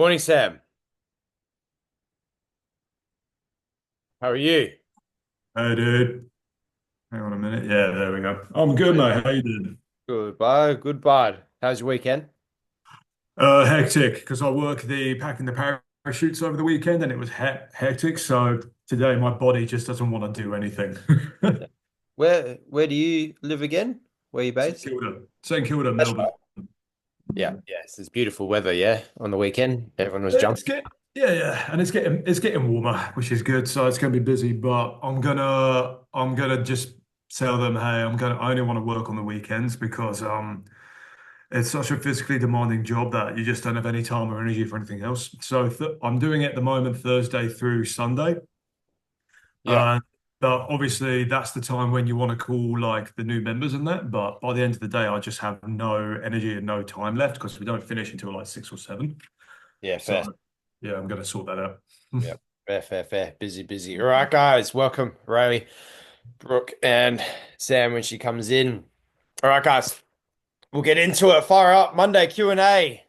Morning, Sam. How are you? Hey, dude. Hang on a minute. Yeah, there we go. I'm good, mate. How you doing? Good, bud. Good, bud. How's your weekend? Hectic because I work the packing the parachutes over the weekend, and it was hectic. So today my body just doesn't want to do anything. Where do you live again? Where are you St based? Kilda, St Kilda, That's Melbourne. right. Yeah, yes, it's beautiful weather, yeah, on the weekend. Everyone was It's jumping. get Yeah, yeah, and it's getting warmer, which is good. So it's gonna be busy, but I'm gonna just tell them, hey, I only want to work on the weekends because it's such a physically demanding job that you just don't have any time or energy for anything else. So I'm doing it at the moment Thursday through Sunday. Yeah. Uh, but obviously that's the time when you want to call like the new members and that. But by the end of the day, I just have no energy and no time left because we don't finish until like 6 or 7. Yeah, fair. So yeah, I'm gonna sort that out. Yeah, fair, fair, fair. Busy, busy. All right, guys, welcome, Riley, Brooke, and Sam when she comes in. All right, guys, we'll get into it. Fire up Monday Q&A.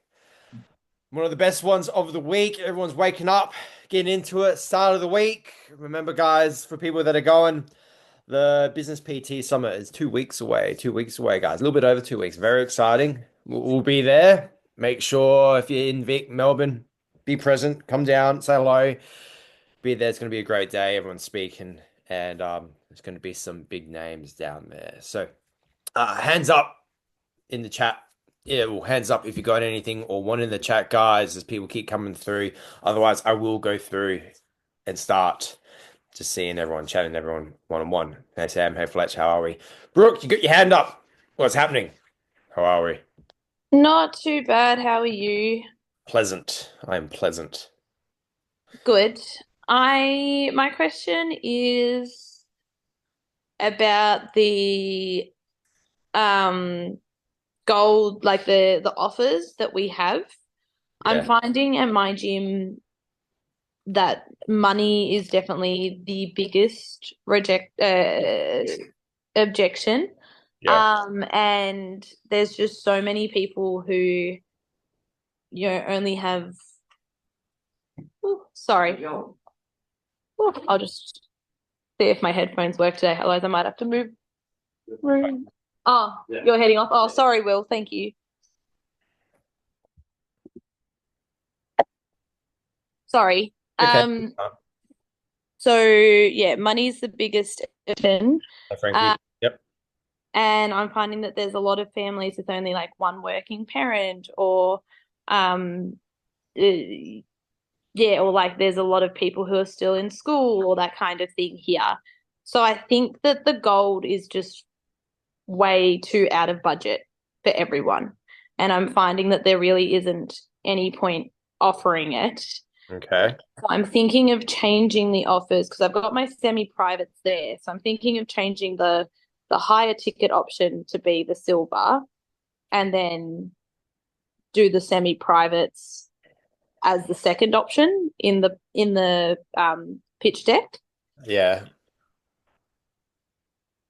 One of the best ones of the week. Everyone's waking up, getting into it. Start of the week. Remember, guys, for people that are going, the Business PT Summit is 2 weeks away. 2 weeks away, guys. A little bit over 2 weeks. Very exciting. We'll be there. Make sure if you're in Vic, Melbourne, be present. Come down, say hello. Be there. It's going to be a great day. Everyone's speaking, and there's going to be some big names down there. So, hands up in the chat. Yeah, well, hands up if you got anything or one in the chat, guys, as people keep coming through. Otherwise, I will go through and start just seeing everyone, chatting everyone one on one. Hey, Sam. Hey, Fletch. How are we? Brooke, you got your hand up. What's happening? How are we? Not too bad. How are you? Pleasant. I am pleasant. Good. My question is about the um gold, like the offers that we have. I'm Yeah. finding at my gym that money is definitely the biggest reject objection. Yeah. And there's just so many people who, only have, oh, sorry. Oh, I'll just see if my headphones work today. Otherwise, I might have to move room. Oh, yeah. You're heading off. Oh, sorry, Will. Thank you. Sorry. Okay. So yeah, money's the biggest issue. Uh, Frankie. Yep. and I'm finding that there's a lot of families with only like one working parent or uh, yeah, or like there's a lot of people who are still in school or that kind of thing here. So I think that the gold is just way too out of budget for everyone. And I'm finding that there really isn't any point offering it. Okay. So I'm thinking of changing the offers because I've got my semi-privates there. So I'm thinking of changing the higher ticket option to be the silver and then do the semi-privates as the second option in the pitch deck. Yeah.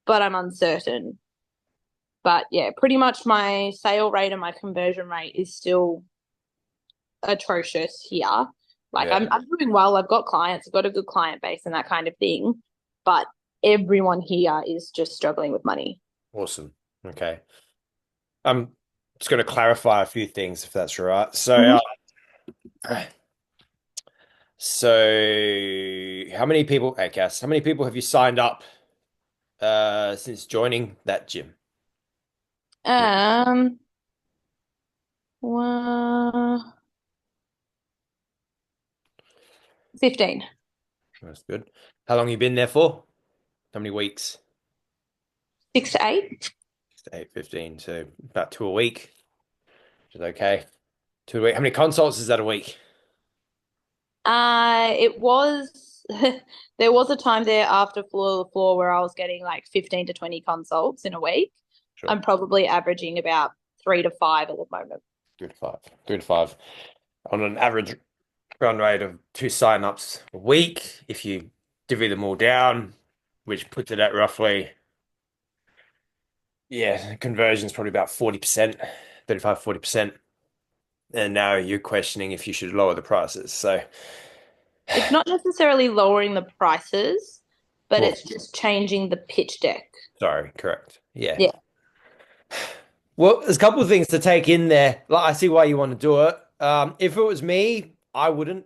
But I'm uncertain. But yeah, pretty much my sale rate and my conversion rate is still atrocious here. Like Yeah. I'm doing well. I've got clients, I've got a good client base and that kind of thing. But everyone here is just struggling with money. Awesome. Okay. I'm just going to clarify a few things if that's all right. Mhm. So how many people, okay, Cass, how many people have you signed up since joining that gym? Yeah, Um, well, 15, that's good. How long you been there for? How many weeks? 6 to 8. 8, 15, so about two a week, which is okay. Two a week. How many consults is that a week? It was there was a time there after Floor to the Floor where I was getting like 15 to 20 consults in a week. Sure. I'm probably averaging about 3 to 5 at the moment. 3 to 5. 3 to 5. On an average run rate of two sign-ups a week, if you divvy them all down, which puts it at roughly, yeah, conversion's probably about 40%, 35, 40%. And now you're questioning if you should lower the prices. So, It's not necessarily lowering the prices, but well, it's just changing the pitch deck. sorry, correct. Yeah. Yeah. Well, there's a couple of things to take in there. Like, I see why you want to do it. If it was me, I wouldn't.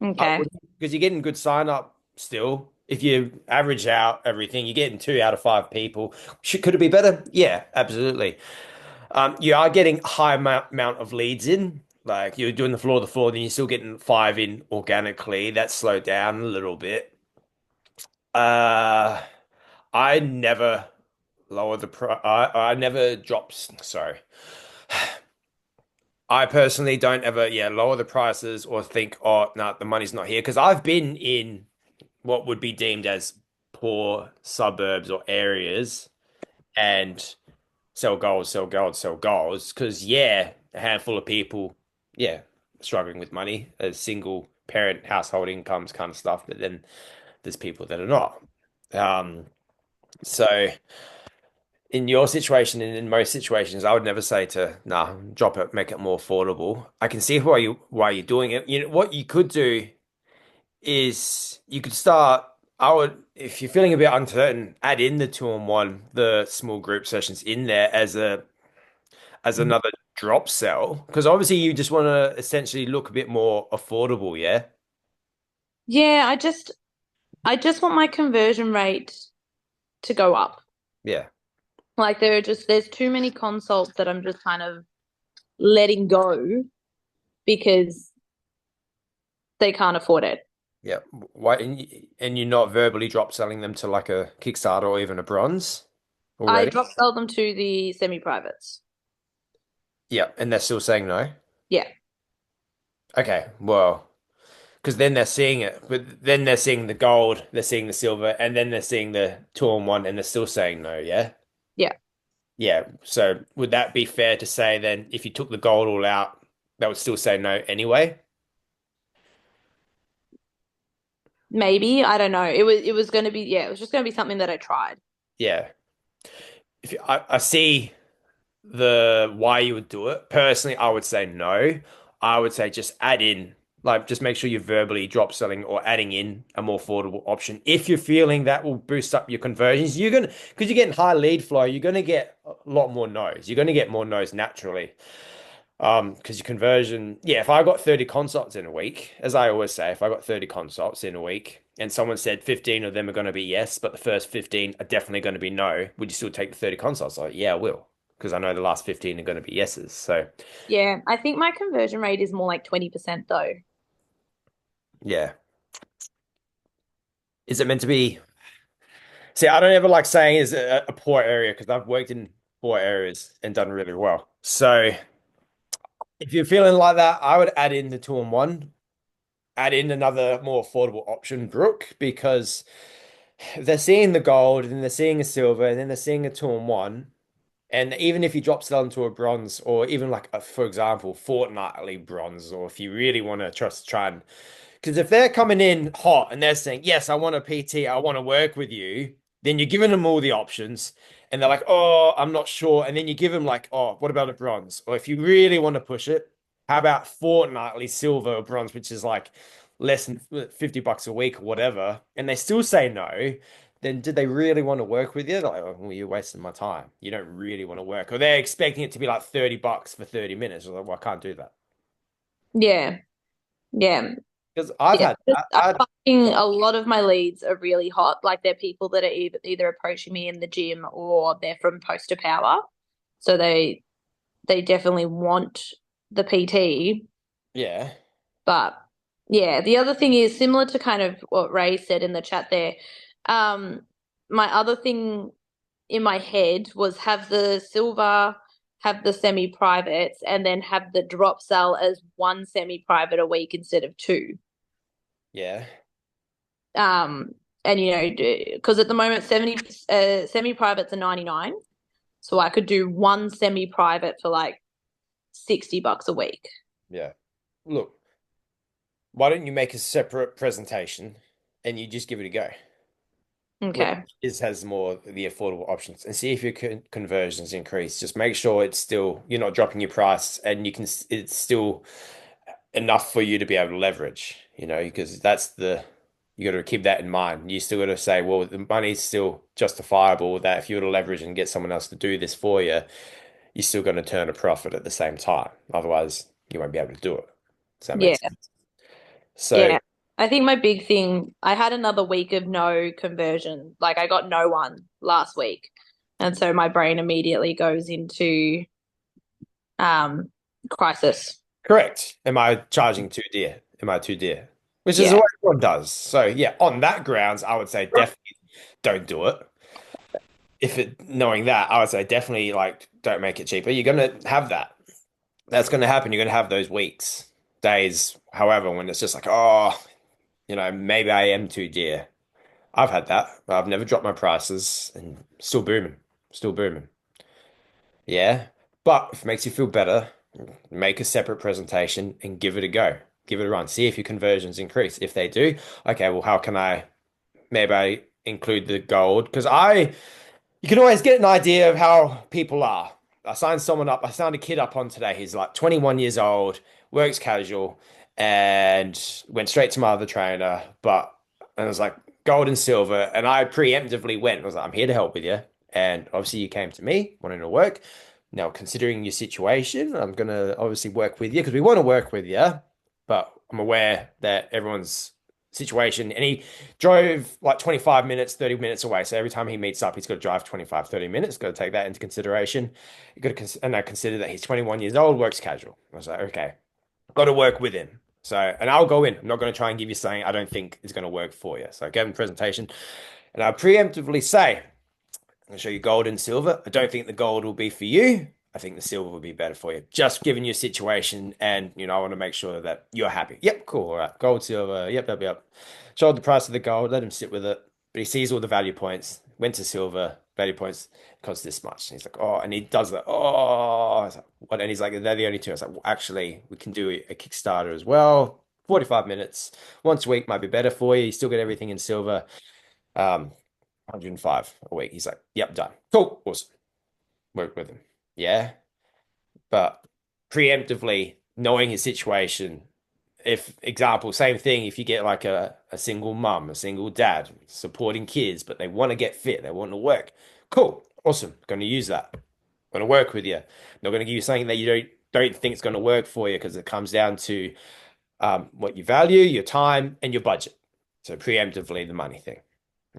I Okay. wouldn't because you're getting good sign up still. If you average out everything, you're getting 2 out of 5 people. Could it be better? Yeah, absolutely. You are getting high amount of leads in. Like you're doing the floor to floor, then you're still getting 5 in organically. That's slowed down a little bit. Uh, I never lower the price. I never drops. Sorry. I personally don't ever, yeah, lower the prices or think, oh, no, the money's not here. Because I've been in what would be deemed as poor suburbs or areas and sell gold, sell gold, sell golds. Because, yeah, a handful of people, yeah, struggling with money, a single parent household incomes kind of stuff. But then there's people that are not. Um, so in your situation and in most situations, I would never say to nah, drop it, make it more affordable. I can see why you're doing it. You know what you could do is you could start. I would, if you're feeling a bit uncertain, add in the 2-on-1, the small group sessions in there as another drop sell. Because obviously you just want to essentially look a bit more affordable, yeah? Yeah, I just want my conversion rate to go up. Yeah. Like there's too many consults that I'm just kind of letting go because they can't afford it. Yeah. Why and you're not verbally drop selling them to like a Kickstarter or even a bronze I already? drop sell them to the semi-privates. Yeah, and they're still saying no. Yeah. Okay, well, because then they're seeing it, but then they're seeing the gold, they're seeing the silver, and then they're seeing the 2-on-1, and they're still saying no. Yeah, Yeah. yeah. So would that be fair to say then, if you took the gold all out, they would still say no anyway? Maybe. I don't know. It was gonna be yeah, it was just gonna be something that I tried. Yeah. I see the why you would do it. Personally, I would say no. I would say just add in, like, just make sure you're verbally drop selling or adding in a more affordable option. If you're feeling that will boost up your conversions, because you're getting high lead flow, you're gonna get a lot more no's. You're gonna get more no's naturally. Because your conversion, yeah, if I got 30 consults in a week, as I always say, if I got 30 consults in a week and someone said 15 of them are going to be yes, but the first 15 are definitely going to be no, would you still take the 30 consults? Like, yeah, I will, because I know the last 15 are going to be yeses. So, Yeah. I think my conversion rate is more like 20% though. yeah. Is it meant to be? See, I don't ever like saying is a poor area because I've worked in poor areas and done really well. So, if you're feeling like that, I would add in the 2-on-1, add in another more affordable option, Brooke, because they're seeing the gold and then they're seeing a silver and then they're seeing a 2-on-1. And even if you drop sell into a bronze or even like a, for example, fortnightly bronze, or if you really want to trust try and because if they're coming in hot and they're saying, yes, I want a PT, I want to work with you, then you're giving them all the options. And they're like, oh, I'm not sure. And then you give them like, oh, what about a bronze? Or if you really want to push it, how about fortnightly silver or bronze, which is like less than $50 a week or whatever. And they still say no. Then did they really want to work with you? They're like, oh, well, you're wasting my time. You don't really want to work. Or they're expecting it to be like $30 for 30 minutes. Like, well, I can't do that. Yeah. Yeah. Because I've Yeah. had Just, that. I'm finding a lot of my leads are really hot. Like they're people that are either approaching me in the gym or they're from Poster Power. So they definitely want the PT. Yeah. But yeah, the other thing is similar to kind of what Ray said in the chat there. Um, my other thing in my head was have the silver, have the semi-privates, and then have the drop sell as one semi-private a week instead of two. Yeah. Um, and you know, because at the moment semi-privates are 99, so I could do one semi-private for like $60 a week. Yeah. Look, why don't you make a separate presentation and you just give it a go? which Okay. has more the affordable options, and see if your conversions increase. Just make sure it's still you're not dropping your price, and it's still enough for you to be able to leverage. Because you got to keep that in mind. You still got to say, well, the money's still justifiable. That if you were to leverage and get someone else to do this for you, you're still going to turn a profit at the same time. Otherwise, you won't be able to do it. Does that make Yeah. sense? So Yeah. I think my big thing, I had another week of no conversion. Like I got no one last week. And so my brain immediately goes into um crisis. correct. Am I charging too dear? Am I too dear? Which is Yeah. what everyone does. So yeah, on that grounds, I would say definitely don't do it. If it knowing that, I would say definitely like don't make it cheaper. You're gonna have that. That's gonna happen. You're gonna have those weeks, days, however, when it's just like, oh, maybe I am too dear. I've had that. I've never dropped my prices and still booming. Still booming. Yeah. But if it makes you feel better, make a separate presentation and give it a go. Give it a run. See if your conversions increase. If they do, okay, well, how can I maybe I include the gold? Because you can always get an idea of how people are. I signed a kid up on today. He's like 21 years old, works casual, and went straight to my other trainer. And I was like, gold and silver. And I preemptively went. I was like, I'm here to help with you. And obviously, you came to me wanting to work. Now, considering your situation, I'm going to obviously work with you because we want to work with you. But I'm aware that everyone's situation, and he drove like 25 minutes, 30 minutes away. So every time he meets up, he's got to drive 25, 30 minutes. Got to take that into consideration. You got to, and I consider that he's 21 years old, works casual. I was like, okay, got to work with him. So, and I'll go in. I'm not going to try and give you something I don't think is going to work for you. So I gave him a presentation and I preemptively say, I'm going to show you gold and silver. I don't think the gold will be for you. I think the silver will be better for you. Just given your situation, and I want to make sure that you're happy. Yep, cool. All right, gold, silver. Yep, yep, yep. Showed the price of the gold. Let him sit with it. But he sees all the value points. Went to silver. Value points cost this much. And he's like, oh, and he does that. Oh, I was like, what? And he's like, they're the only two. I was like, well, actually, we can do a Kickstarter as well. 45 minutes once a week might be better for you. You still get everything in silver. 105 a week. He's like, yep, done. Cool. Awesome. Work with him. Yeah. But preemptively knowing his situation, if example, same thing, if you get like a single mum, a single dad supporting kids, but they want to get fit, they want to work. Cool. Awesome. Going to use that. Going to work with you. Not going to give you something that you don't think is going to work for you because it comes down to what you value, your time, and your budget. So preemptively the money thing.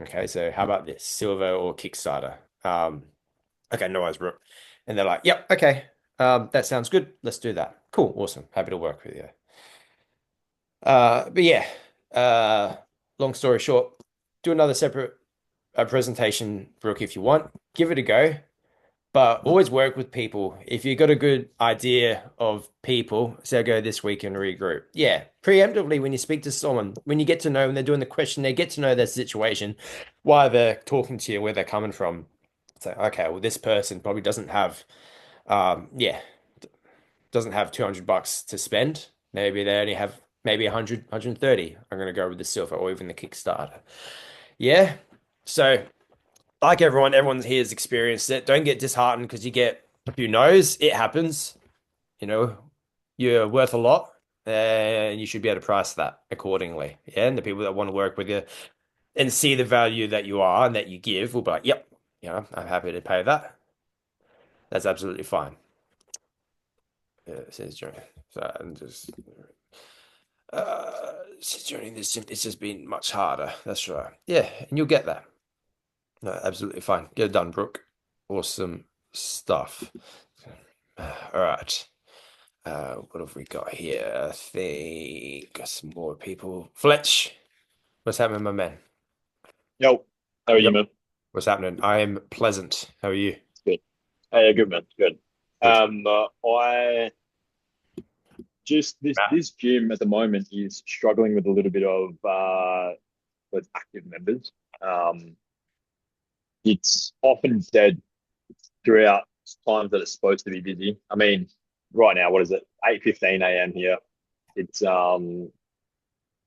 Okay, so how about this? Silver or Kickstarter? Okay, no worries, bro. And they're like, yep, okay. That sounds good. Let's do that. Cool, awesome. Happy to work with you. But yeah, uh, long story short, do another separate presentation, Brooke, if you want. Give it a go. But always work with people. If you've got a good idea of people, say go this week and regroup. Yeah, preemptively when you speak to someone, when you get to know when they're doing the questionnaire, get to know their situation, why they're talking to you, where they're coming from. Say, okay, well, this person probably yeah, doesn't have 200 bucks to spend. Maybe they only have maybe 100, 130. I'm going to go with the silver or even the Kickstarter. Yeah. So like everyone here has experienced it. Don't get disheartened because you get a few no's. It happens. You know, you're worth a lot and you should be able to price that accordingly. Yeah. And the people that want to work with you and see the value that you are and that you give will be like, yep, I'm happy to pay that. That's absolutely fine. Says Johnny. So I'm just says Johnny, it's just been much harder. That's right. Yeah, and you'll get that. No, absolutely fine. Get it done, Brooke. Awesome stuff. All right. What have we got here? I think got some more people. Fletch, what's happening, my man? Yo, how are you, Yep. man? What's happening? I am pleasant. How are you? Good. Hey, good, man. Good. Good. I just Matt. this gym at the moment is struggling with a little bit of with active members. Um, it's often said throughout times that it's supposed to be busy. I mean, right now, what is it? 8:15 a.m. here. It's and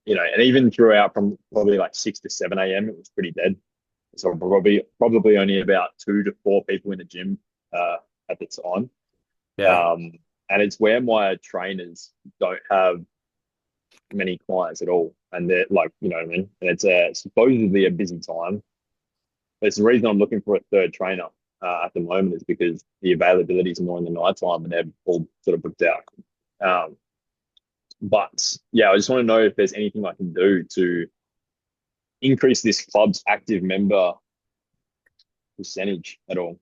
even throughout from probably like 6 to 7 a.m. it was pretty dead. So probably only about 2 to 4 people in the gym at the time. Yeah. And it's where my trainers don't have many clients at all, and they're like, you know what I mean. And it's supposedly a busy time. But it's the reason I'm looking for a third trainer at the moment is because the availability is more in the night time, and they're all sort of booked out. Um, but yeah, I just want to know if there's anything I can do to increase this club's active member percentage at all.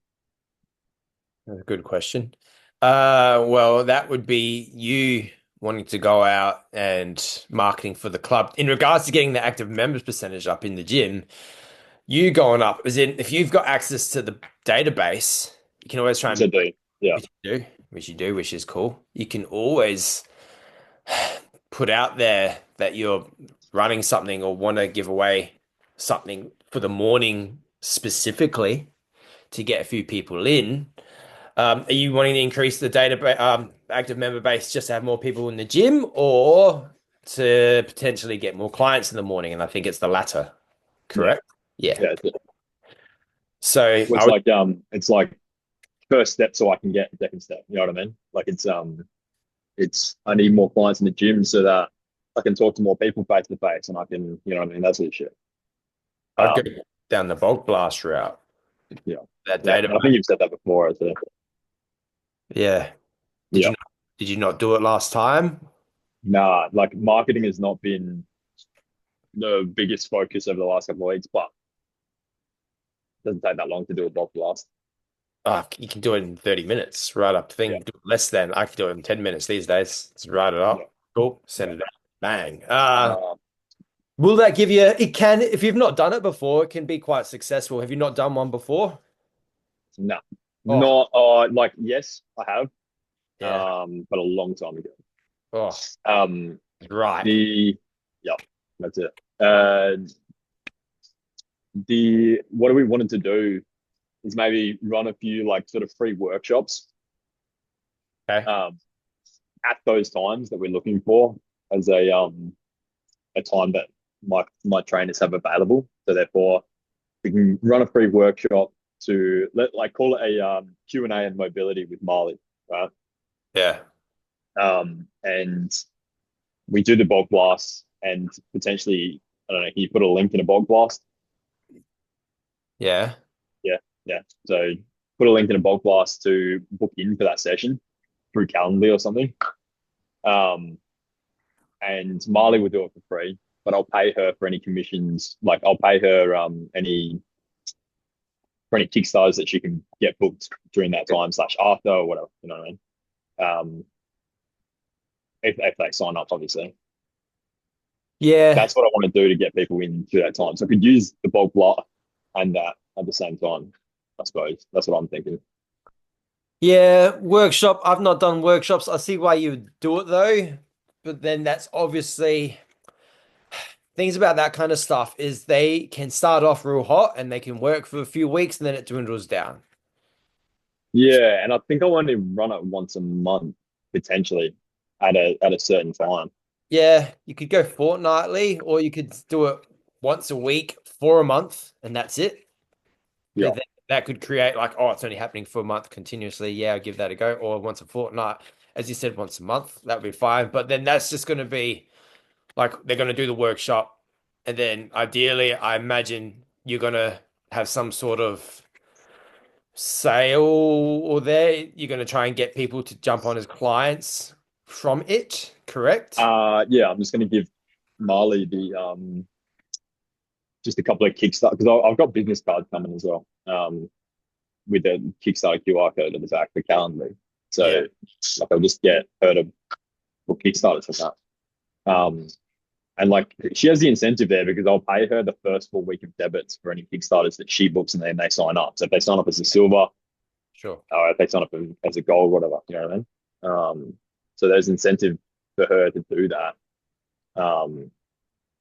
That's a good question. Well, that would be you wanting to go out and marketing for the club. In regards to getting the active members percentage up in the gym, you going up, as in if you've got access to the database, you can always try So and do yeah, which is cool. You can always put out there that you're running something or want to give away something for the morning specifically to get a few people in. Are you wanting to increase the data active member base just to have more people in the gym or to potentially get more clients in the morning? And I think it's the latter, yeah, correct? Yeah. yeah. So Well, I would, it's like first step so I can get second step. You know what I mean? Like it's I need more clients in the gym so that I can talk to more people face to face, and I can, you know what I mean? That's the shit. I'd go Um, down the bulk blast route. yeah, That yeah. data, And I think you've said that before. So, yeah. Did yeah, you not, did you not do it last time? nah. Like marketing has not been the biggest focus over the last couple of weeks, but it doesn't take that long to do a bulk blast. You can do it in 30 minutes, right up Yeah, thing. Do it less than I can do it in 10 minutes these days. Just write it yeah, up. Cool. yeah. Send it out. Bang. Uh, Will that give you, it can, if you've not done it before, it can be quite successful. Have you not done one before? no, Oh, not like yes, I have, yeah. but a long time ago. Oh, Um, right. the yeah, that's it. Uh, the what we wanted to do is maybe run a few like sort of free workshops Okay. um, at those times that we're looking for as a time that my trainers have available. So therefore, we can run a free workshop to like call it a Q&A and mobility with Marley, right? Yeah. And we do the bulk blast and potentially, I don't know, can you put a link in a bulk blast? Yeah. Yeah, yeah. So put a link in a bulk blast to book in for that session through Calendly or something. Um, and Marley will do it for free, but I'll pay her for any commissions. Like I'll pay her any for any Kickstarters that she can get booked during that time slash after or whatever. You know what I mean? Um, if they sign up, obviously. Yeah. That's what I want to do to get people in through that time. So I could use the bulk blast and that at the same time. I suppose that's what I'm thinking. Yeah. Workshop. I've not done workshops. I see why you would do it though. But then that's obviously things about that kind of stuff is they can start off real hot and they can work for a few weeks and then it dwindles down. Yeah, and I think I want to run it once a month potentially at a certain time. Yeah, you could go fortnightly or you could do it once a week for a month and that's it. Yeah, That could create like, oh, it's only happening for a month continuously. Yeah, I'll give that a go. Or once a fortnight. As you said, once a month, that would be fine. But then that's just going to be like they're going to do the workshop. And then ideally, I imagine you're going to have some sort of sale or there. You're going to try and get people to jump on as clients from it, correct? yeah. I'm just going to give Marley the just a couple of Kickstarter because I've got business cards coming as well. With the Kickstarter QR code at the back for Calendly. So Yeah. like I'll just get her to book Kickstarters from that. And like she has the incentive there because I'll pay her the first full week of debits for any Kickstarters that she books and then they sign up. So if they sign up as a silver, Sure. or if they sign up as a gold, whatever, you know what I mean? So there's incentive for her to do that.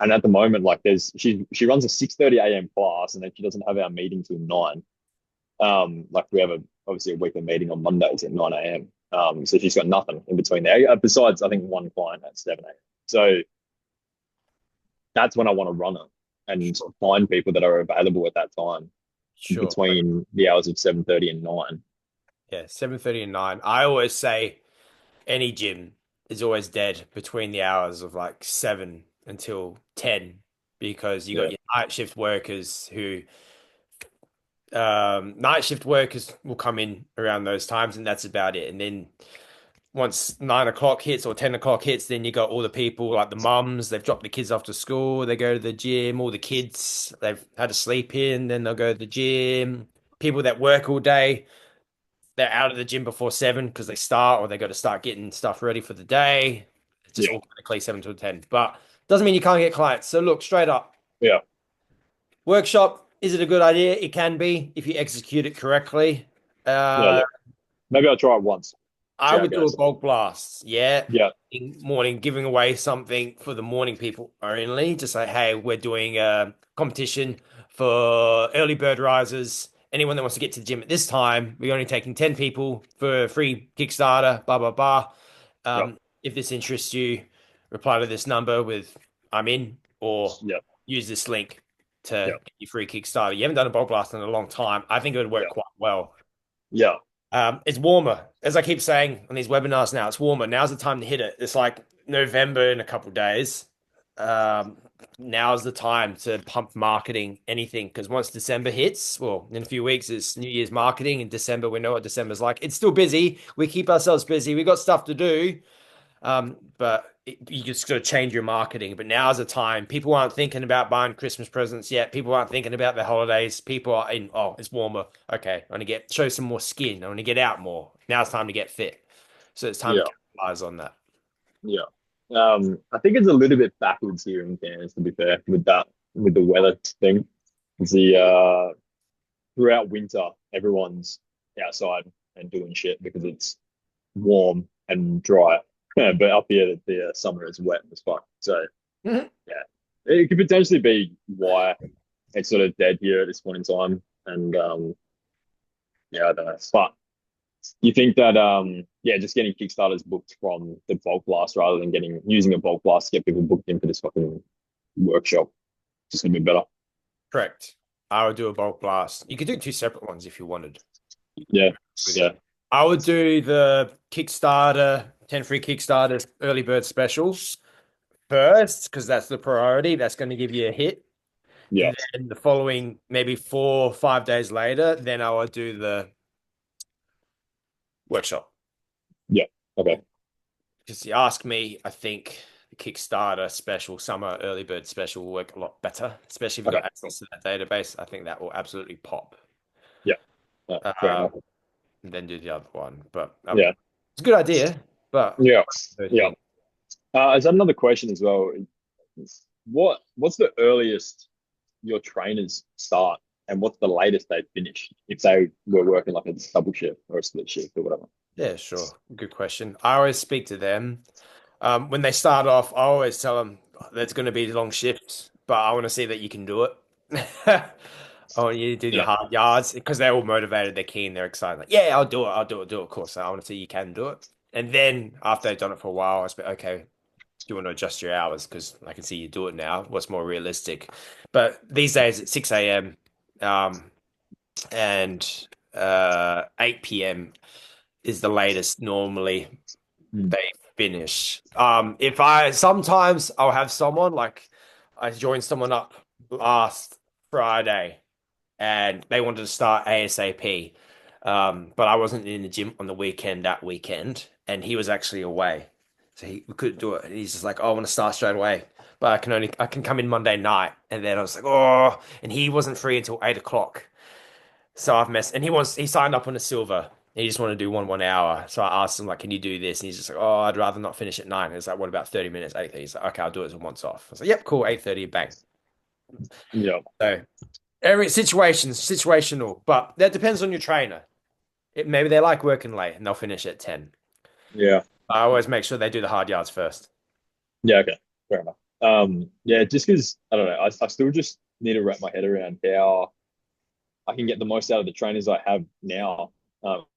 And at the moment, like she runs a 6:30 a.m. class and then she doesn't have our meeting till 9. Like we have obviously a weekly meeting on Mondays at 9 a.m. So she's got nothing in between there, besides I think one client at 7 a.m. So that's when I want to run it. and find people that are available at that time Sure. between the hours of 7:30 and 9. Yeah, 7:30 and 9. I always say any gym is always dead between the hours of like 7 until 10 because you got Yeah, your night shift workers will come in around those times and that's about it. And then once 9 o'clock hits or 10 o'clock hits, then you got all the people like the mums, they've dropped the kids off to school, they go to the gym, all the kids, they've had to sleep in, then they'll go to the gym. People that work all day, they're out of the gym before 7 because they start or they got to start getting stuff ready for the day. It's just yeah, automatically 7 to 10. But doesn't mean you can't get clients. So look, straight up, yeah. workshop, is it a good idea? It can be if you execute it correctly. Yeah, Uh, look, maybe I'll try it once. I See how it would do a goes. bulk blast. Yeah. Yeah, In morning, giving away something for the morning people only. Just say, hey, we're doing a competition for early bird risers. Anyone that wants to get to the gym at this time, we're only taking 10 people for a free Kickstarter, blah, blah, blah. yeah, If this interests you, reply to this number with I'm in, or yeah, use this link yeah, to get your free Kickstarter. You haven't done a bulk blast in a long time. I think it would work yeah, quite well. yeah, It's warmer. As I keep saying on these webinars now, it's warmer. Now's the time to hit it. It's like November in a couple of days. Um, Now's the time to pump marketing, anything, because once December hits, well, in a few weeks, it's New Year's marketing. In December, we know what December's like. It's still busy. We keep ourselves busy. We got stuff to do. You just got to change your marketing. But now's the time. People aren't thinking about buying Christmas presents yet. People aren't thinking about their holidays. People are in, oh, it's warmer. Okay, I want to show some more skin. I want to get out more. Now it's time to get fit. So it's time to yeah, capitalize on that. yeah. I think it's a little bit backwards here in Cairns, to be fair, with the weather thing. Throughout winter, everyone's outside and doing shit because it's warm and dry. But up here, the summer is wet as fuck. So Mhm. yeah, it could potentially be why it's sort of dead here at this point in time. And yeah, I don't know. But you think that yeah, just getting Kickstarters booked from the bulk blast rather than using a bulk blast to get people booked in for this fucking workshop, just gonna be better. Correct. I would do a bulk blast. You could do two separate ones if you wanted. Yeah, yeah, I would do the Kickstarter, 10 free Kickstarter early bird specials first, because that's the priority. That's going to give you a hit. yeah, And then the following, maybe 4 or 5 days later, then I would do the workshop. yeah. Okay. Because you ask me, I think the Kickstarter special, summer early bird special will work a lot better, especially if you've Okay. got access to that database. I think that will absolutely pop. Yeah. Fair Um, enough. and then do the other one. But Yeah. it's a good idea. But Yeah. I Yeah. think Is that another question as well? What's the earliest your trainers start, and what's the latest they finish if they were working like a double shift or a split shift or whatever? yeah, sure. Good question. I always speak to them. When they start off, I always tell them there's going to be long shifts, but I want to see that you can do it. I want you to do your Yeah. hard yards because they're all motivated, they're keen, they're excited. Like, yeah, I'll do it, I'll do it, do it. Of course, I want to see you can do it. And then after they've done it for a while, I say, okay, do you want to adjust your hours? Because I can see you do it now. What's more realistic? But these days at 6 a.m. And 8 p.m. is the latest normally Mm. they finish. If I sometimes I'll have someone like I joined someone up last Friday and they wanted to start ASAP. But I wasn't in the gym on the weekend that weekend, and he was actually away. So we couldn't do it. And he's just like, oh, I want to start straight away. But I can come in Monday night. And then I was like, oh, and he wasn't free until 8 o'clock. So I've messed, and he signed up on a silver. He just wanted to do 1 hour. So I asked him like, "Can you do this?" And he's just like, "Oh, I'd rather not finish at 9." It's like, "What about 30 minutes, 8:30?" He's like, "Okay, I'll do it as a once off." I was like, "Yep, cool, 8:30, bang." Yeah. So every situational, but that depends on your trainer. Maybe they like working late and they'll finish at 10. Yeah. I always make sure they do the hard yards first. Yeah. Okay. Fair enough. Yeah, just because I don't know, I still just need to wrap my head around how I can get the most out of the trainers I have now.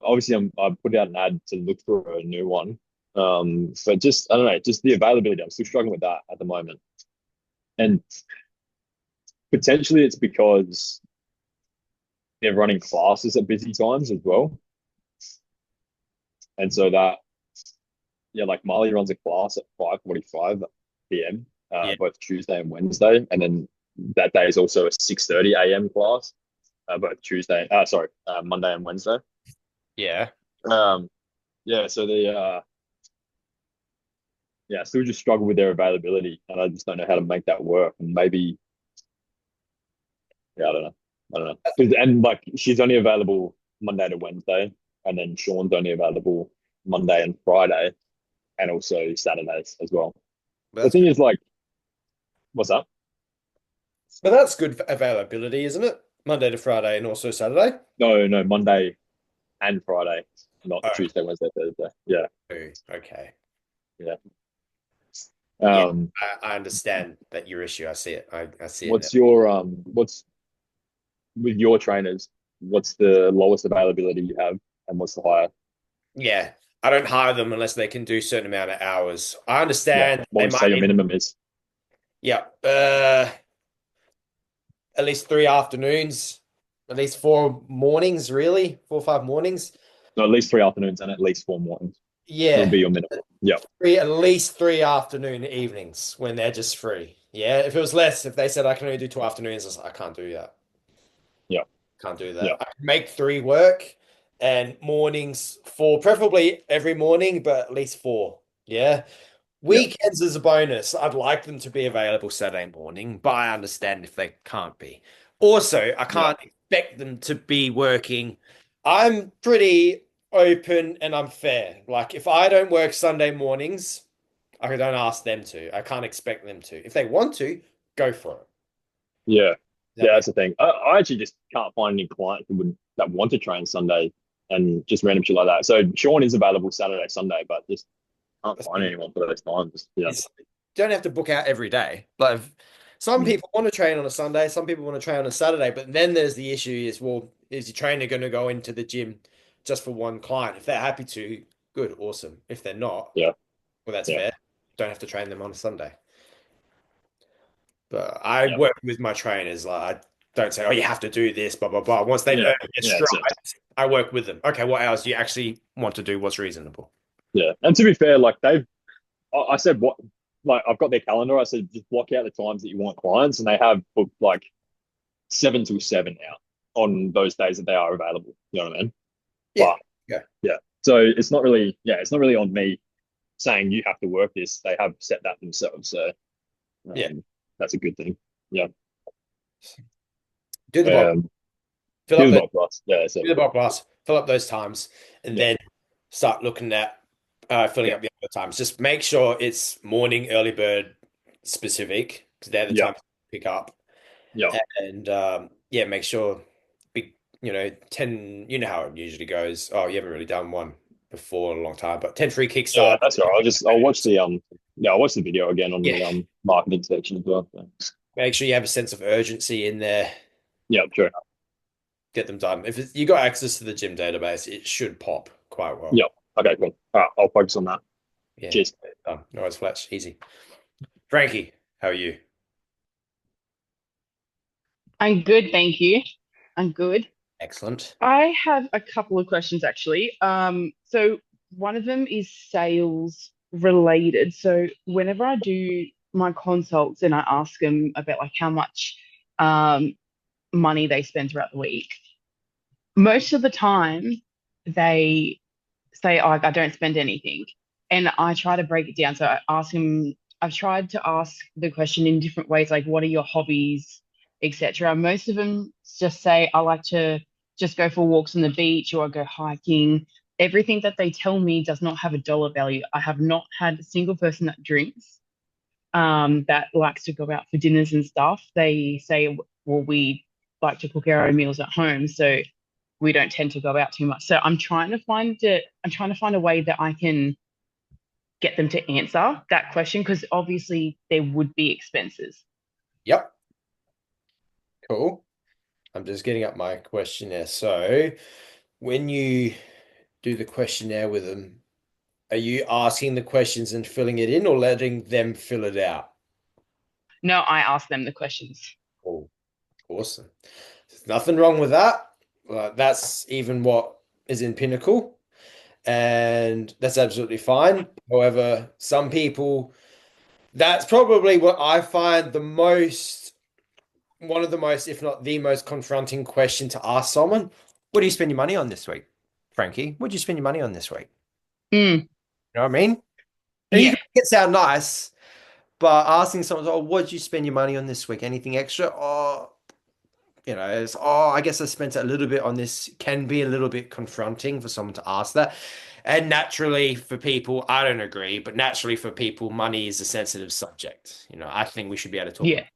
Obviously, I put out an ad to look for a new one. But just I don't know, just the availability. I'm still struggling with that at the moment. And potentially it's because they're running classes at busy times as well. And so that, yeah, like Marley runs a class at 5:45 p.m. Yeah. Both Tuesday and Wednesday. And then that day is also a 6:30 a.m. class, both Monday and Wednesday. Yeah. Um, yeah, so I still just struggle with their availability, and I just don't know how to make that work. And maybe, yeah, I don't know. And like she's only available Monday to Wednesday, and then Sean's only available Monday and Friday, and also Saturdays as well. But The that's thing good. is, like, what's up? But that's good availability, isn't it? Monday to Friday and also Saturday. No, no, Monday and Friday, not Oh, Tuesday, Wednesday, Thursday. Yeah, okay. yeah. Yeah, Um, I understand that your issue. I see it. I see it now. what's with your trainers? What's the lowest availability you have, and what's the higher? Yeah, I don't hire them unless they can do a certain amount of hours. I Yeah, understand what they would you say might your need, minimum is? yeah, at least 3 afternoons, at least 4 mornings, really, 4 or 5 mornings. No, at least 3 afternoons and at least 4 mornings. That would Yeah, be your minimum. Yeah, at least 3 afternoon evenings when they're just free. Yeah, if it was less, if they said I can only do 2 afternoons, I was like, I can't do that. yeah, Can't do yeah, that. I can make three work and mornings four, preferably every morning, but at least four. Yeah. yeah, Weekends is a bonus. I'd like them to be available Saturday morning, but I understand if they can't be. Also, I yeah, can't expect them to be working. I'm pretty open and I'm fair. Like if I don't work Sunday mornings, I don't ask them to. I can't expect them to. If they want to, go for it. yeah. Does that Yeah, make that's the thing. I actually just can't find any clients that want to train Sunday and just random shit like that. So Sean is available Saturday, Sunday, but just can't find sense? anyone for those times. Yeah, It's you don't have to book out every day. But some mm, people want to train on a Sunday, some people want to train on a Saturday. But then there's the issue is, well, is your trainer going to go into the gym just for one client? If they're happy to, good, awesome. If they're not, yeah, well, that's yeah, fair. Don't have to train them on a Sunday. But I yeah, work with my trainers. Like I don't say, oh, you have to do this, blah, blah, blah. Once they've yeah, earned their yeah. That's it. stripes, I work with them. Okay, what hours do you actually want to do? What's reasonable? Yeah, and to be fair, like I said, what, like I've got their calendar. I said just block out the times that you want clients, and they have booked like 7 till 7 now on those days that they are available. You know what I mean? Yeah. But Yeah. yeah, so it's not really on me saying you have to work this. They have set that themselves, so Yeah. that's a good thing. Yeah, Do the box. um, Fill do up the the box class. Yeah, do so the bulk blast, fill up those times, and yeah, then start looking at filling yeah, up the other times. Just make sure it's morning early bird specific because they're the yeah, times to pick up. yeah, And yeah, make sure big, 10, you know how it usually goes. Oh, you haven't really done one before in a long time, but 10 free yeah. kickstart. That's all right. I'll watch I'll watch the video again on Yeah, the marketing section as well. So. make sure you have a sense of urgency in there. Yeah, sure. Get them done. If you got access to the gym database, it should pop quite well. Yeah. Okay, cool. All right, I'll focus on that. Yeah, Cheers. done. No, it's Fletch. Easy. Frankie, how are you? I'm good, thank you. I'm good. Excellent. I have a couple of questions actually. So one of them is sales related. So whenever I do my consults and I ask them about like how much um money they spend throughout the week, most of the time they say, oh, I don't spend anything. And I try to break it down. So I ask him, I've tried to ask the question in different ways, like what are your hobbies, etc. Most of them just say, I like to just go for walks on the beach or I go hiking. Everything that they tell me does not have a dollar value. I have not had a single person that drinks, that likes to go out for dinners and stuff. They say, well, we like to cook our own meals at home. So we don't tend to go out too much. So I'm trying to find a way that I can get them to answer that question because obviously there would be expenses. Yep. Cool. I'm just getting up my questionnaire. So, when you do the questionnaire with them, are you asking the questions and filling it in or letting them fill it out? No, I ask them the questions. Cool. Awesome. There's nothing wrong with that. That's even what is in Pinnacle, and that's absolutely fine. However, some people, that's probably what I find one of the most, if not the most confronting question to ask someone. What do you spend your money on this week, Frankie? What do you spend your money on this week? Mm, You know what I mean? And you yeah. can make it sound nice, but asking someone, oh, what did you spend your money on this week? Anything extra? Oh, it's, oh, I guess I spent a little bit on this, can be a little bit confronting for someone to ask that. And naturally, for people, I don't agree, but naturally for people, money is a sensitive subject. I think we should be able to talk about Yeah. it.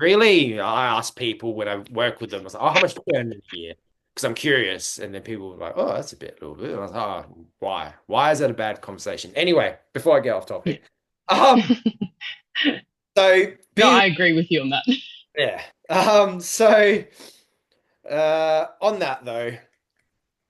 Really? I ask people when I work with them, I was like, oh, how much do you earn in a year? Because I'm curious. And then people were like, oh, that's a little bit. I was like, oh, why? Why is that a bad conversation? Anyway, before I get off Yeah. topic. So No, being, I agree with you on that. yeah. On that though,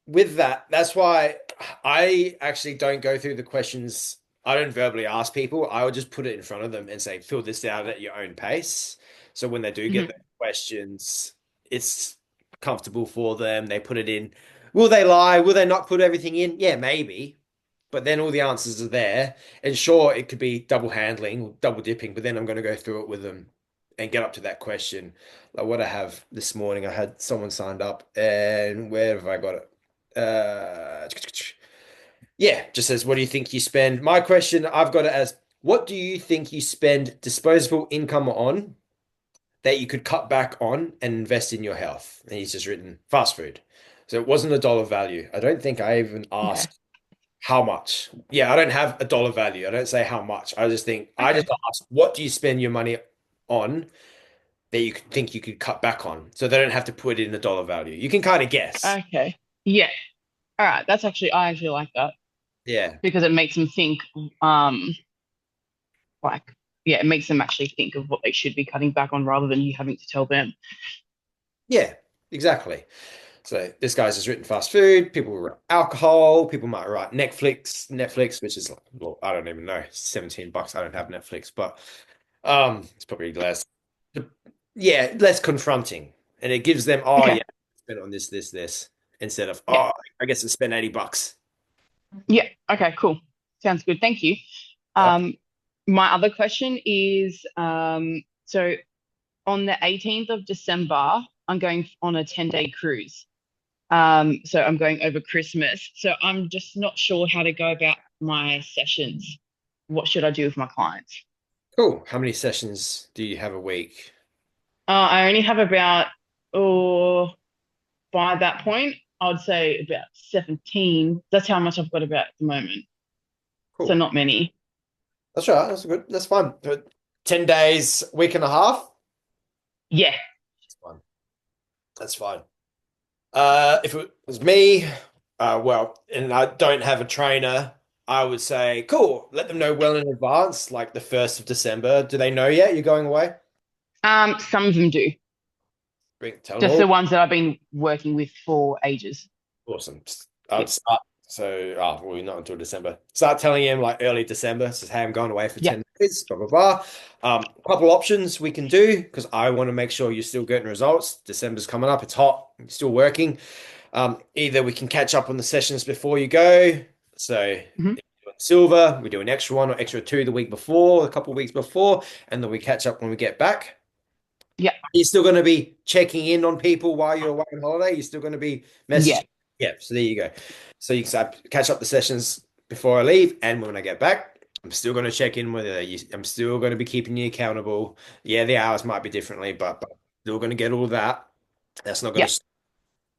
with that, that's why I actually don't go through the questions. I don't verbally ask people. I would just put it in front of them and say, fill this out at your own pace. So when they do get Mhm. the questions, it's comfortable for them. They put it in. Will they lie? Will they not put everything in? Yeah, maybe. But then all the answers are there. And sure, it could be double handling, double dipping, but then I'm going to go through it with them and get up to that question. Like what I have this morning, I had someone signed up, and where have I got it? Yeah, just says, what do you think you spend? My question, I've got it as, what do you think you spend disposable income on that you could cut back on and invest in your health? And he's just written fast food. So it wasn't a dollar value. I don't think I even Okay. asked how much. Yeah, I don't have a dollar value. I don't say how much. I just Okay. ask, what do you spend your money on that you could think you could cut back on? So they don't have to put it in a dollar value. You can kind of guess. Okay. Yeah. All right. I actually like that Yeah. because it makes them think, um, like, yeah, it makes them actually think of what they should be cutting back on rather than you having to tell them. Yeah, exactly. So this guy's just written fast food. People write alcohol. People might write Netflix, which is like, well, I don't even know, $17. I don't have Netflix, but it's probably less. Yeah, less confronting, and it gives them, oh Okay. yeah, spend on this, instead of, Yeah. oh, I guess I spent $80. Yeah. Okay. Cool. Sounds good. Thank you. Right? Um, my other question is, so on the 18th of December, I'm going on a 10-day cruise. So I'm going over Christmas. So I'm just not sure how to go about my sessions. What should I do with my clients? Cool. How many sessions do you have a week? I only have about, oh, by that point, I would say about 17. That's how much I've got about at the moment. So Cool. not many. That's right. That's good. That's fine. But 10 days, week and a half. Yeah. That's fine. That's fine. If it was me, well, and I don't have a trainer, I would say, cool, let them know well in advance, like the 1st of December. Do they know yet you're going away? Some of them do. Tell them Just the all. ones that I've been working with for ages. Awesome. Yeah. I'd start. So, well, not until December. Start telling him like early December. Says, hey, I'm going away for Yeah. 10 days, blah, blah, blah. A couple options we can do because I want to make sure you're still getting results. December's coming up. It's hot. You're still working. Either we can catch up on the sessions before you go. So, if Hmm. you're doing silver, we do an extra one or extra two the week before, a couple of weeks before, and then we catch up when we get back. Yeah. You're still going to be checking in on people while you're away on holiday. You're still going to be Yeah. messaging. Yeah, so there you go. So you can catch up the sessions before I leave, and when I get back, I'm still going to check in with you. I'm still going to be keeping you accountable. Yeah, the hours might be differently, but still going to get all that. That's not going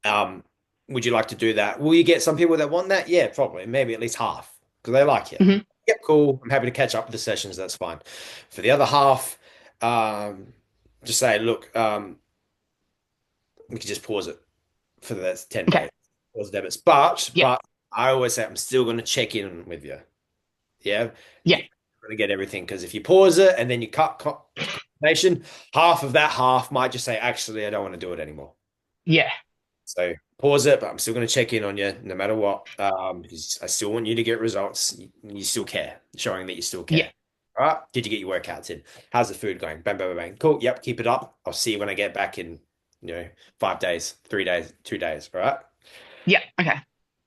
Yeah. to. Would you like to do that? Will you get some people that want that? Yeah, probably. Maybe at least half because they like you. Hmm. Yep, cool. I'm happy to catch up with the sessions. That's fine. For the other half, um, just say, look, we could just pause it for the 10 Okay. days, pause debits. But Yeah. but I always say I'm still going to check in with you. Yeah, Yeah. you're going to get everything because if you pause it and then you cut conversation, half of that half might just say, actually, I don't want to do it anymore. Yeah. So pause it, but I'm still going to check in on you no matter what, because I still want you to get results. You still care, showing that you still Yeah. care. All right. Did you get your workouts in? How's the food going? Bang, bang, bang, bang. Cool. Yep. Keep it up. I'll see you when I get back in 5 days, 3 days, 2 days, all right? Yeah. Okay.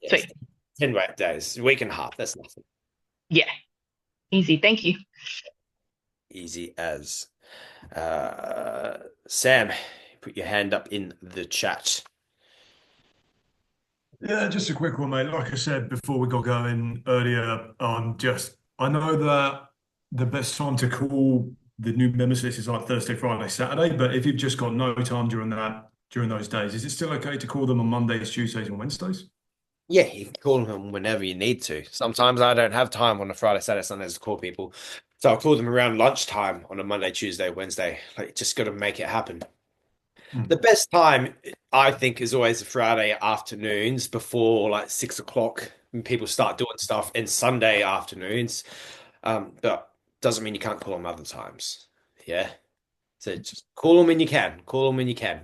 Yes, Sweet. 10 work days, a week and a half. That's nothing. Yeah. Easy. Thank you. Easy as. Sam, put your hand up in the chat. Yeah, just a quick one, mate. Like I said before we got going earlier, I know that the best time to call the new members list is like Thursday, Friday, Saturday, but if you've just got no time during those days, is it still okay to call them on Mondays, Tuesdays, and Wednesdays? Yeah, you can call them whenever you need to. Sometimes I don't have time on a Friday, Saturday, Sundays to call people. So I'll call them around lunchtime on a Monday, Tuesday, Wednesday. Like, just got to make it happen. The Hmm. best time, I think, is always the Friday afternoons before like 6 o'clock when people start doing stuff, and Sunday afternoons. But doesn't mean you can't call them other times. Yeah. So just call them when you can. Call them when you can.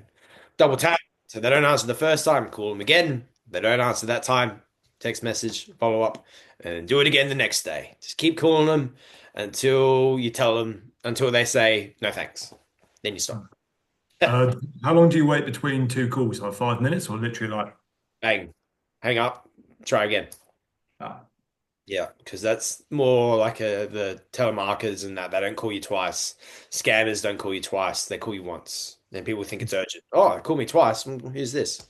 Double Right. tap. So they don't answer the first time, call them again. They don't answer that time, text message, follow up, and do it again the next day. Just keep calling them until you tell them, until they say no thanks. Then you stop. Uh, how long do you wait between two calls? Like 5 minutes or literally like, Bang, hang up, try again. ah, Yeah, because that's more like the telemarketers and that they don't call you twice. Scammers don't call you twice. They call you once. Then people think it's urgent. Oh, call me twice. Who's this?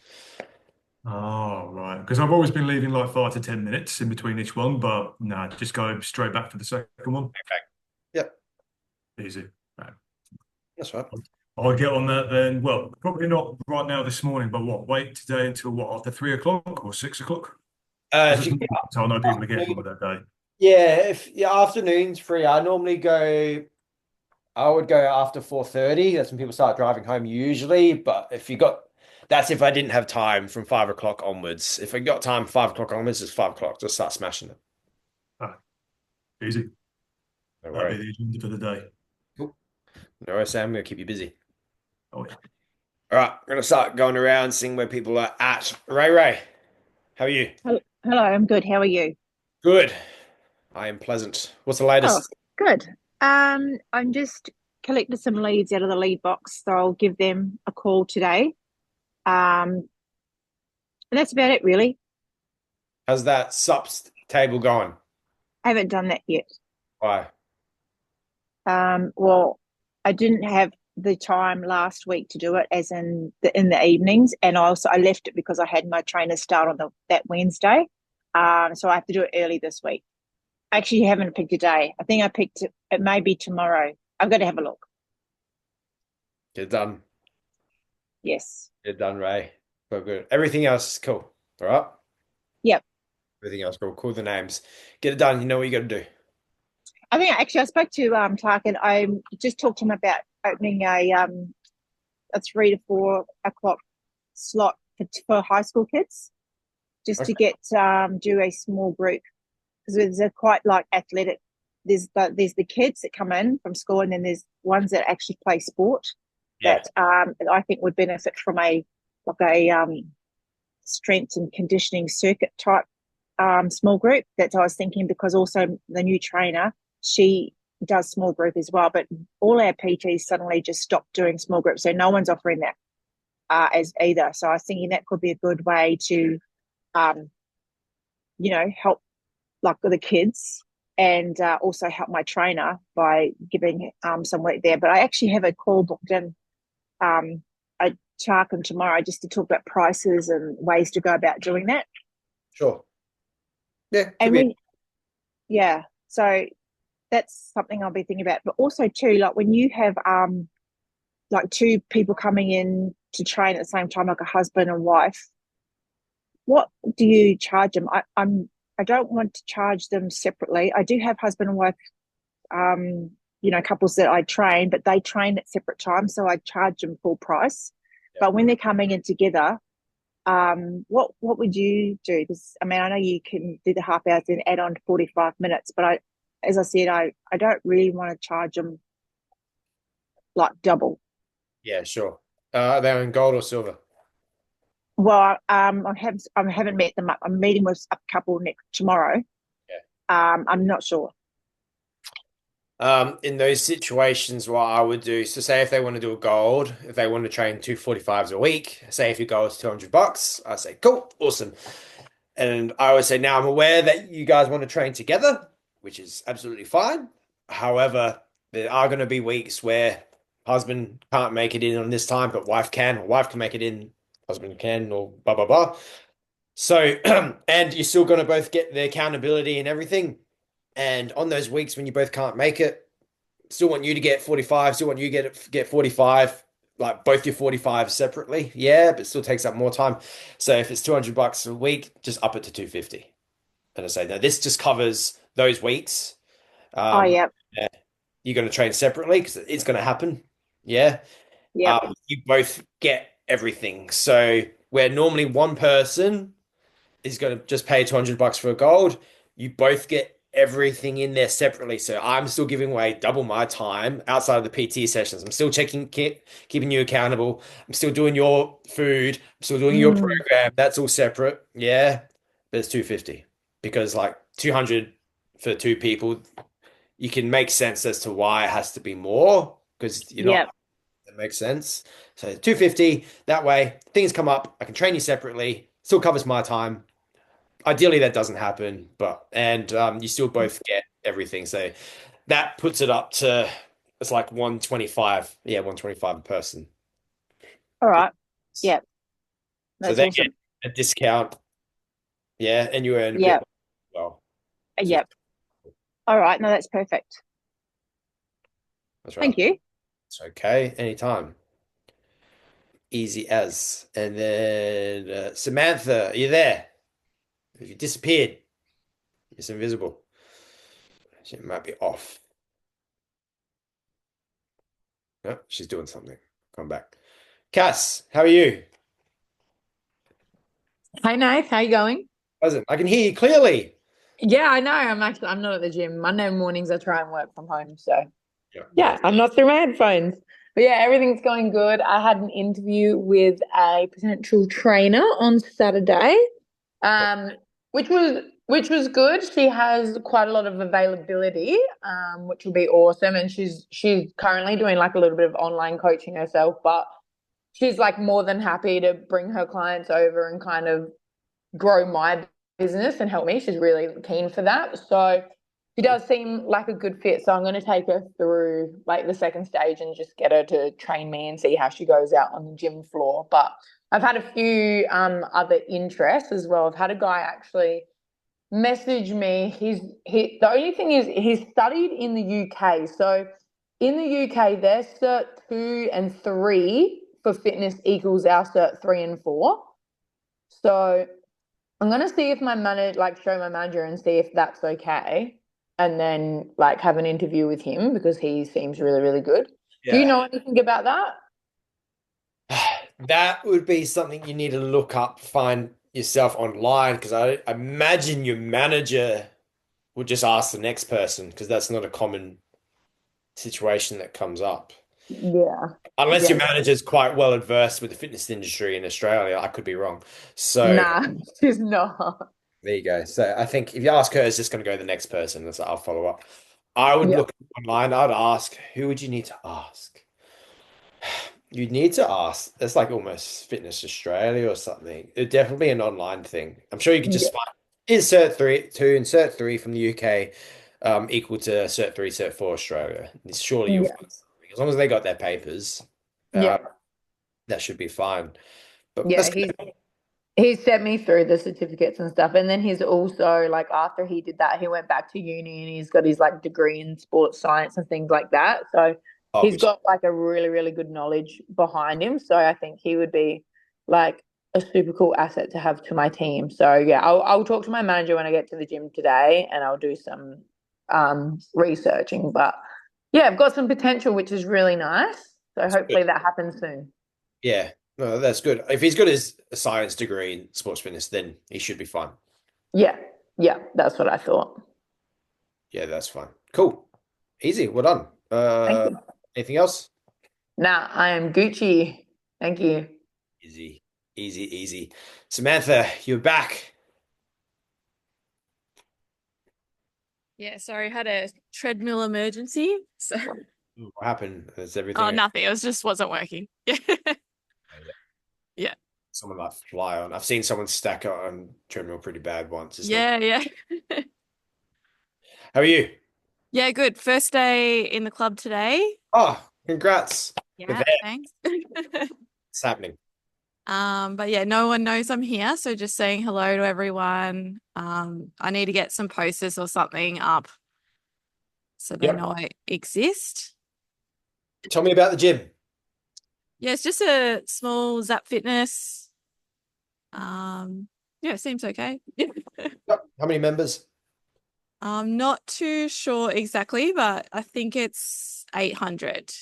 oh, right. Because I've always been leaving like 5 to 10 minutes in between each one, but no, just go straight back for the second one. Okay. Yep, Easy. Right. that's right. I'll get on that then. Well, probably not right now this morning, but what? Wait today until what? After 3 o'clock or 6 o'clock? If you So I know people are getting on with that day. yeah, if your afternoon's free, I would go after 4:30. That's when people start driving home usually. But that's if I didn't have time from 5 o'clock onwards. If I got time 5 o'clock onwards, it's 5 o'clock. Just start smashing it. Ah, easy. No That'd be worries. the agenda for the day. Cool. No worries, Sam. I'm gonna keep you busy. Oh, yeah. All right, I'm gonna start going around, seeing where people are at. Ray, how are you? Hello, I'm good. How are you? Good. I am pleasant. What's the Oh, latest? good. I'm just collected some leads out of the lead box, so I'll give them a call today. And that's about it, really. How's that subs table going? I haven't done that yet. Why? Well, I didn't have the time last week to do it, as in the evenings, and I left it because I had my trainer start on that Wednesday. So I have to do it early this week. I actually haven't picked a day. I think I picked it. It may be tomorrow. I've got to have a look. Get it done. Yes. Get it done, Ray. Good, good. Everything else is cool. All right. Yep. Everything else cool. Call the names. Get it done. You know what you got to do. I think I spoke to Clark, and I just talked to him about opening a 3 to 4 o'clock slot for high school kids, just to Okay. get do a small group, because they're quite like athletic. There's the kids that come in from school, and then there's ones that actually play sport Yeah. that I think would benefit from a strength and conditioning circuit type small group. That's what I was thinking, because also the new trainer, she does small group as well, but all our PTs suddenly just stopped doing small groups, so no one's offering that as either. So I was thinking that could be a good way to um, help like the kids, and also help my trainer by giving some work there. But I actually have a call booked in at Charkham tomorrow, just to talk about prices and ways to go about doing that. Sure. Yeah. Could And be. yeah, so that's something I'll be thinking about. But also too, like when you have like two people coming in to train at the same time, like a husband and wife, what do you charge them? I don't want to charge them separately. I do have husband and wife couples that I train, but they train at separate times, so I charge them full price. Yeah. But when they're coming in together, what would you do? Because I mean, I know you can do the half hours and add on 45 minutes, but as I said, I don't really want to charge them like double. Yeah. Sure. Are they in gold or silver? Well, I haven't met them up. I'm meeting with a couple next tomorrow. Yeah. I'm not sure. In those situations, what I would do, so say if they want to do a gold, if they want to train 245s a week, say if your goal is $200, I say, cool, awesome. And I always say, now I'm aware that you guys want to train together, which is absolutely fine. However, there are going to be weeks where husband can't make it in on this time, but wife can, or wife can make it in, husband can, or blah, blah, blah. So, and you're still going to both get the accountability and everything. And on those weeks when you both can't make it, still want you to get 45, still want you to get 45, like both your 45 separately. Yeah, but it still takes up more time. So if it's $200 a week, just up it to 250. And I say, no, this just covers those weeks. Oh, Um, yeah. yeah, you're going to train separately because it's going to happen. Yeah. Yep. You both get everything. So where normally one person is going to just pay $200 for a gold, you both get everything in there separately. So I'm still giving away double my time outside of the PT sessions. I'm still keeping you accountable. I'm still doing your food. I'm still doing your Mm. program. That's all separate. Yeah, but it's 250 because like 200 for two people, you can make sense as to why it has to be more because you're not. Yep. That makes sense. So 250, that way things come up. I can train you separately, still covers my time. Ideally, that doesn't happen, but and you still both get everything. So that puts it up to it's like 125. Yeah, 125 a person. All right. Yep. So That's they get awesome. a discount. Yeah, and you earn a bit Yep. more as well. So Yep. All right. No, that's perfect. that's right. Thank you. It's okay. Anytime. Easy as. And then Samantha, are you there? You disappeared. It's invisible. She might be off. No, she's doing something. Come back. Cass, how are you? Hi, Nath. How you going? Present. I can hear you clearly. Yeah, I know. I'm not at the gym. Monday mornings I try and work from home. So Yeah, yeah, I'm not through my headphones. But yeah, everything's going good. I had an interview with a potential trainer on Saturday, um, which was good. She has quite a lot of availability, which will be awesome. And she's currently doing like a little bit of online coaching herself, but she's like more than happy to bring her clients over and kind of grow my business and help me. She's really keen for that. So she does seem like a good fit. So I'm going to take her through like the second stage and just get her to train me and see how she goes out on the gym floor. But I've had a few other interests as well. I've had a guy actually message me. The only thing is he's studied in the UK. So in the UK, their cert 2 and 3 for fitness equals our cert 3 and 4. So I'm gonna see if my manager, like, show my manager and see if that's okay, and then like have an interview with him because he seems really, really good. Do you Yeah. know anything about that? That would be something you need to look up, find yourself online, because I imagine your manager would just ask the next person, because that's not a common situation that comes up. Yeah, Unless yeah. your manager's quite well adversed with the fitness industry in Australia, I could be wrong. So Nah, she's not. there you go. So I think if you ask her, it's just going to go to the next person. That's I'll follow up. I would Yeah, look online. I'd ask, who would you need to ask? You'd need to ask. That's like almost Fitness Australia or something. It'd definitely be an online thing. I'm sure you could yeah, just find insert three two, insert three from the UK, equal to cert three, cert four Australia. Surely you'll yeah, find something. As long as they got their papers, uh, yeah, that should be fine. But yeah. that's He sent me through the certificates and stuff, and then he's also like after he did that, he went back to uni and he's got his like degree in sports science and things like that. So oh, he's got like a really, really good knowledge behind him. So I think he would be like a super cool asset to have to my team. So yeah, I'll talk to my manager when I get to the gym today, and I'll do some researching. But yeah, I've got some potential, which is really nice. So good. hopefully that happens soon. Yeah, no, that's good. If he's got his science degree in sports fitness, then he should be fine. Yeah, yeah, that's what I thought. Yeah, that's fine. Cool. Easy. Well done. Thank you. Anything else? Nah, I am Gucci. Thank you. Easy, easy, easy. Samantha, you're back. Yeah, sorry, had a treadmill emergency. So, What happened? Is oh, everything? nothing. It was just wasn't working. Yeah. Yeah. Someone like fly on. I've seen someone stack on treadmill pretty bad once. It's not. Yeah, yeah. How are you? Yeah, good. First day in the club today. Oh, congrats. Good Yeah, there. thanks. It's happening. But yeah, no one knows I'm here, so just saying hello to everyone. I need to get some posters or something up so they Yep. know I exist. Tell me about the gym. Yeah, it's just a small Zap Fitness. Yeah, it seems okay. Yep. How many members? I'm not too sure exactly, but I think it's 800.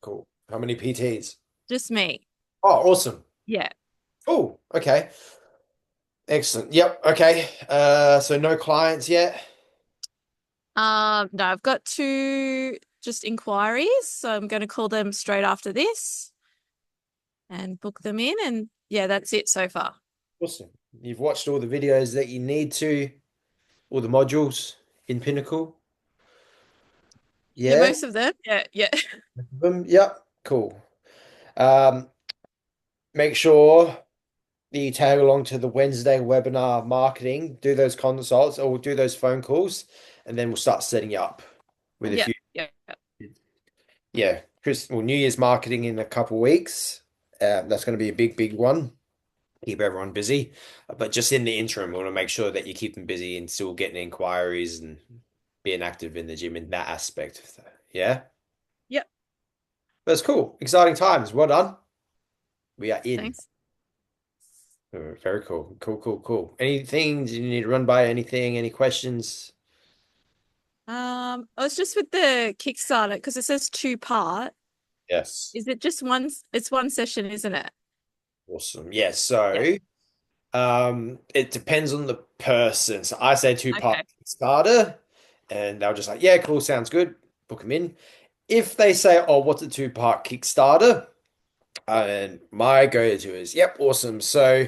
Cool. How many PTs? Just me. Oh, awesome. Yeah. Oh, okay. Excellent. Yep. Okay. So no clients yet. No, I've got two just inquiries, so I'm going to call them straight after this and book them in, and yeah, that's it so far. Awesome. You've watched all the videos that you need to, all the modules in Pinnacle. Yeah, Yeah. most of them. Yeah, yeah. Yep. Cool. Um, Make sure that you tag along to the Wednesday webinar marketing, do those consults or do those phone calls, and then we'll start setting you up with a Yeah, few. yeah. Yeah, New Year's marketing in a couple of weeks. That's going to be a big, big one. Keep everyone busy. But just in the interim, we want to make sure that you keep them busy and still getting inquiries and being active in the gym in that aspect of that. Yeah, Yep. that's cool. Exciting times. Well done. We are in. Thanks. Very cool. Cool, cool, cool. Anything you need to run by? Anything? Any questions? I was just with the Kickstarter because it says two-part. Yes. Is it just one? It's one session, isn't it? Awesome. Yeah. Yeah. So, it depends on the person. So I say two-part Okay. starter, and they'll just like, yeah, cool, sounds good. Book them in. If they say, oh, what's a two-part Kickstarter? And my go-to is, yep, awesome. So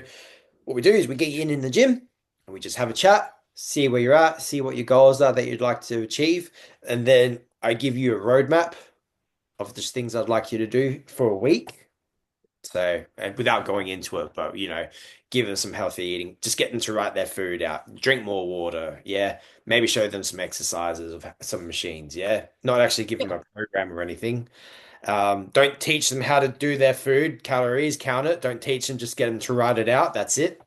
what we do is we get you in the gym and we just have a chat, see where you're at, see what your goals are that you'd like to achieve, and then I give you a roadmap of just things I'd like you to do for a week. So, and without going into it, but give them some healthy eating, just get them to write their food out, drink more water, yeah. Maybe show them some exercises of some machines, yeah. Not actually give them a program or anything. Don't teach them how to do their food, calories, count it. Don't teach them, just get them to write it out. That's it.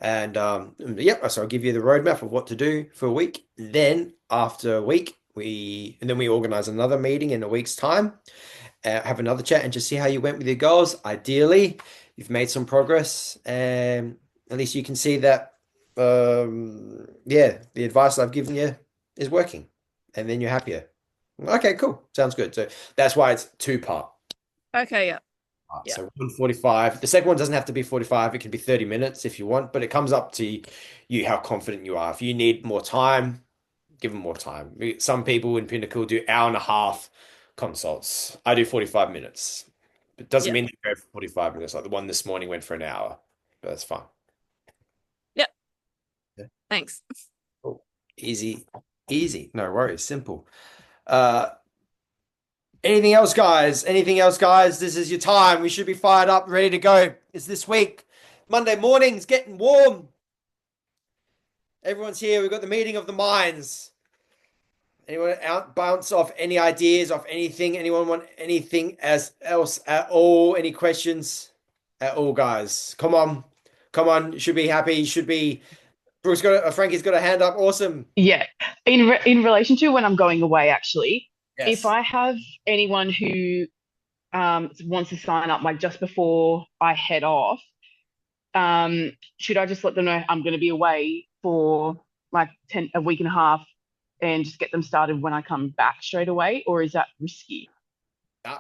And yep, so I'll give you the roadmap of what to do for a week. Then after a week, we organize another meeting in a week's time, have another chat and just see how you went with your goals. Ideally, you've made some progress, and at least you can see that yeah, the advice I've given you is working, and then you're happier. Okay, cool. Sounds good. So that's why it's two-part. Okay. Yeah. Yeah. So 145. The second one doesn't have to be 45. It can be 30 minutes if you want, but it comes up to you how confident you are. If you need more time, give them more time. Some people in Pinnacle do hour and a half consults. I do 45 minutes. It doesn't Yeah. mean they go for 45 minutes. Like the one this morning went for an hour, but that's fine. Yep. Yeah. Thanks. Cool. Easy, easy. No worries. Simple. Uh, Anything else, guys? Anything else, guys? This is your time. We should be fired up, ready to go. It's this week. Monday morning. It's getting warm. Everyone's here. We've got the meeting of the minds. Anyone out bounce off any ideas, off anything? Anyone want anything else at all? Any questions at all, guys? Come on. Come on. You should be happy. You should be. Frankie's got a hand up. Awesome. Yeah. In relation to when I'm going away, actually, if Yes. I have anyone who wants to sign up like just before I head off, should I just let them know I'm going to be away for like a week and a half and just get them started when I come back straight away, or is that risky?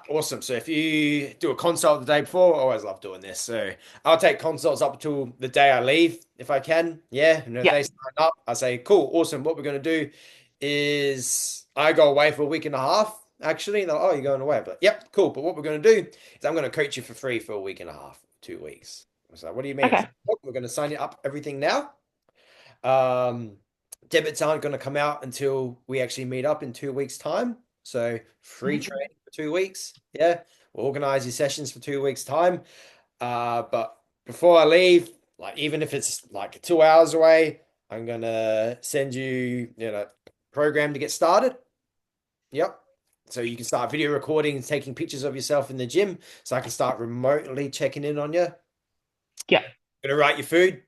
Awesome. So if you do a consult the day before, I always love doing this. So I'll take consults up until the day I leave if I can. Yeah. And if Yeah. they sign up, I say, cool, awesome. What we're going to do is I go away for a week and a half, actually. And they're like, oh, you're going away. But yep, cool. But what we're going to do is I'm going to coach you for free for a week and a half, 2 weeks. So what do you mean? Okay. We're going to sign you up everything now. Um, Debits aren't going to come out until we actually meet up in 2 weeks' time. So free training for 2 weeks. Yeah. We'll organize your sessions for 2 weeks' time. But before I leave, like even if it's like 2 hours away, I'm gonna send you, program to get started. Yep. So you can start video recording and taking pictures of yourself in the gym. So I can start remotely checking in on you. Yeah. Gonna write your food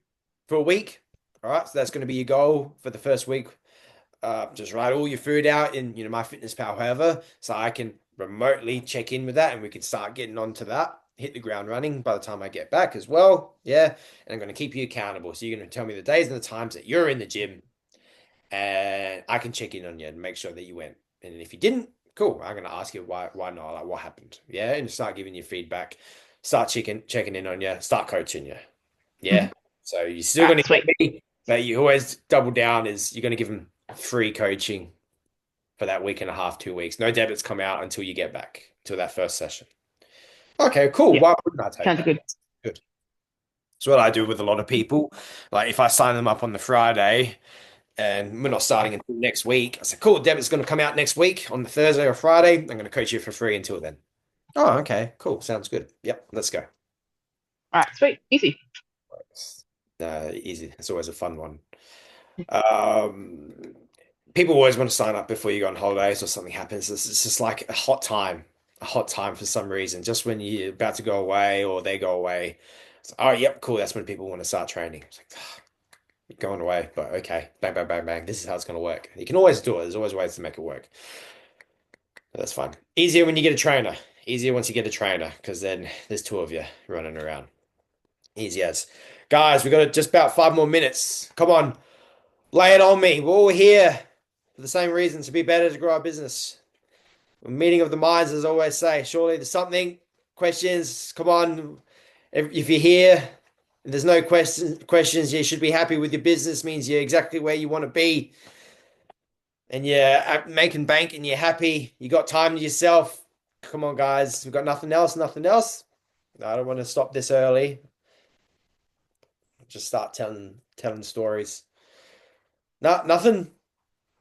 for a week. All right. So that's gonna be your goal for the first week. Just write all your food out in, MyFitnessPal, however, so I can remotely check in with that and we can start getting onto that, hit the ground running by the time I get back as well. Yeah. And I'm going to keep you accountable. So you're going to tell me the days and the times that you're in the gym and I can check in on you and make sure that you went. And if you didn't, cool. I'm going to ask you why not, like what happened. Yeah. And start giving you feedback, start checking in on you, start coaching you. Yeah. So you're still going to get me, but you always double down is you're going to give them free coaching for that week and a half, 2 weeks. No debits come out until you get back to that first session. Okay, cool. Yeah. Why wouldn't I take Sounds that? good. Good. It's what I do with a lot of people. Like if I sign them up on the Friday and we're not starting until next week, I say, cool, debit's going to come out next week on the Thursday or Friday. I'm going to coach you for free until then. Oh, okay, cool. Sounds good. Yep, let's go. All right, sweet, easy. Easy. It's always a fun one. People always want to sign up before you go on holidays or something happens. It's just like a hot time for some reason. Just when you're about to go away or they go away. It's, oh, yep, cool. That's when people want to start training. It's like, you're going away, but okay, bang, bang, bang, bang. This is how it's going to work. You can always do it. There's always ways to make it work. But that's fine. Easier when you get a trainer. Easier once you get a trainer because then there's two of you running around. Easy as. Guys, we've got just about 5 more minutes. Come on, lay it on me. We're all here for the same reason, to be better, to grow our business. A meeting of the minds, as I always say. Surely there's something. Questions, come on. If you're here and there's no questions, you should be happy with your business. Means you're exactly where you want to be. And you're making bank and you're happy. You got time to yourself. Come on, guys. We've got nothing else. Nothing else. I don't want to stop this early. Just start telling stories. No, nothing.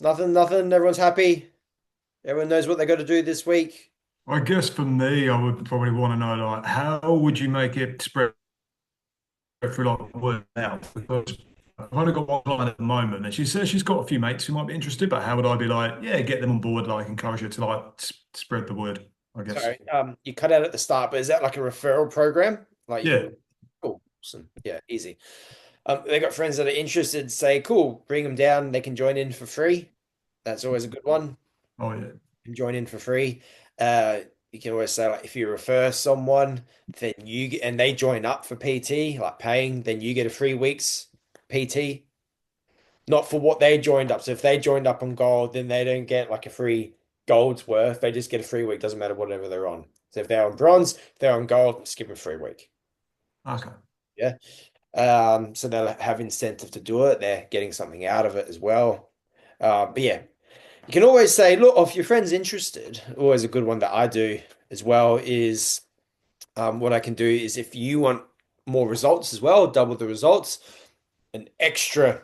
Everyone's happy. Everyone knows what they got to do this week. I guess for me, I would probably want to know, like, how would you make it spread through like word out? Because I've only got one client at the moment, and she says she's got a few mates who might be interested. But how would I be like, yeah, get them on board, like encourage her to like spread the word? I guess. Sorry, you cut out at the start, but is that like a referral program? Like, Yeah. Cool, awesome, yeah, easy. They got friends that are interested. Say, cool, bring them down. They can join in for free. That's always a good one. Oh yeah. Can join in for free. You can always say like if you refer someone, then you get, and they join up for PT, like paying, then you get a 3 weeks PT. Not for what they joined up. So if they joined up on gold, then they don't get like a free gold's worth. They just get a free week. Doesn't matter whatever they're on. So if they're on bronze, if they're on gold, skip a free week. Okay. Yeah. So they'll have incentive to do it. They're getting something out of it as well. But yeah, you can always say, look, if your friend's interested, always a good one that I do as well is what I can do is if you want more results as well, double the results, an extra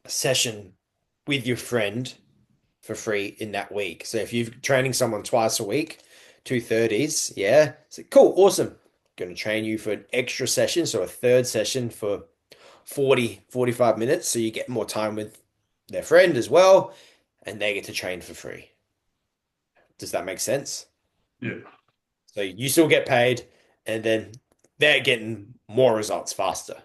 session with your friend for free in that week. So if you're training someone twice a week, 2 30s, yeah, so cool, awesome. Going to train you for an extra session, so a third session for 45 minutes, so you get more time with their friend as well, and they get to train for free. Does that make sense? Yeah. So you still get paid, and then they're getting more results faster.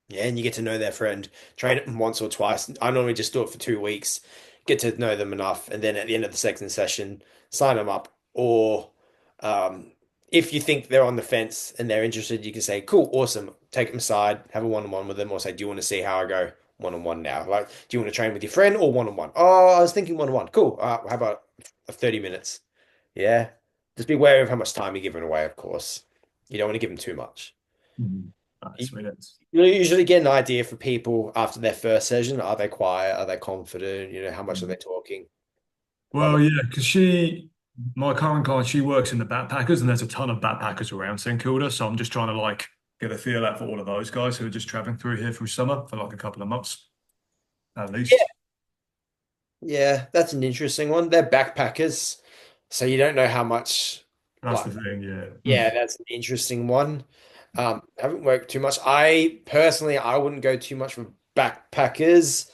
Yeah, and you get to know their friend, train it once or twice. I normally just do it for 2 weeks, get to know them enough, and then at the end of the second session, sign them up. Or if you think they're on the fence and they're interested, you can say, cool, awesome, take them aside, have a one-on-one with them, or say, do you want to see how I go one-on-one now? Like, do you want to train with your friend or one-on-one? Oh, I was thinking one-on-one. Cool. How about 30 minutes? Yeah. Just be aware of how much time you're giving away, of course. You don't want to give them too much. You usually get an idea for people after their first session. Are they quiet? Are they confident? How much are they talking? Well, yeah, because my current client, she works in the backpackers, and there's a ton of backpackers around St Kilda. So I'm just trying to like get a feel out for all of those guys who are just traveling through here through summer for like a couple of months. at Yeah, least. yeah, that's an interesting one. They're backpackers, so you don't know how much. That's Like, the thing, yeah. yeah, that's an interesting one. Haven't worked too much. I personally, I wouldn't go too much with backpackers.